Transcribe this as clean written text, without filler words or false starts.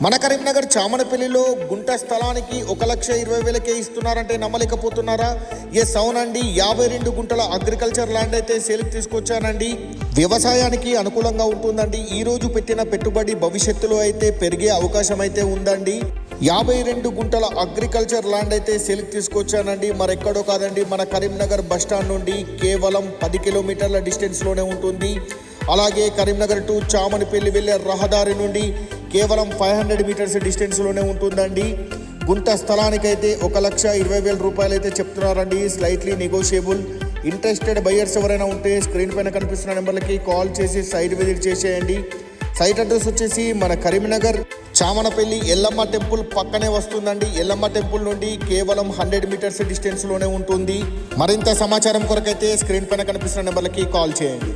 మన కరీంనగర్ చామనపల్లిలో గుంట స్థలానికి 1,20,000కే ఇస్తున్నారంటే నమ్మలేకపోతున్నారా? ఎస్ అవునండి, 52 గుంటల అగ్రికల్చర్ ల్యాండ్ అయితే సేల్కి తీసుకొచ్చానండి. వ్యవసాయానికి అనుకూలంగా ఉంటుందండి. ఈ రోజు పెట్టిన పెట్టుబడి భవిష్యత్తులో అయితే పెరిగే అవకాశం అయితే ఉందండి. 52 గుంటల అగ్రికల్చర్ ల్యాండ్ అయితే సేల్కి తీసుకొచ్చానండి. మరెక్కడో కాదండి, మన కరీంనగర్ బస్టాండ్ నుండి కేవలం 10 కిలోమీటర్ల డిస్టెన్స్లోనే ఉంటుంది. అలాగే కరీంనగర్ టు చామనపల్లి వెళ్ళే రహదారి నుండి కేవలం 500 మీటర్స్ డిస్టెన్స్లోనే ఉంటుందండి. గుంట స్థలానికైతే 1,20,000 రూపాయలు అయితే చెప్తున్నారండి. Slightly negotiable. ఇంట్రెస్టెడ్ బయ్యర్స్ ఎవరైనా ఉంటే స్క్రీన్ పైన కనిపిస్తున్న నెంబర్లకి కాల్ చేసి సైట్ విజిట్ చేసేయండి. సైట్ అడ్రస్ వచ్చేసి మన కరీంనగర్ చామనపల్లి ఎల్లమ్మ టెంపుల్ పక్కనే వస్తుందండి. ఎల్లమ్మ టెంపుల్ నుండి కేవలం 100 మీటర్స్ డిస్టెన్స్లోనే ఉంటుంది. మరింత సమాచారం కొరకైతే స్క్రీన్ పైన కనిపిస్తున్న నెంబర్లకి కాల్ చేయండి.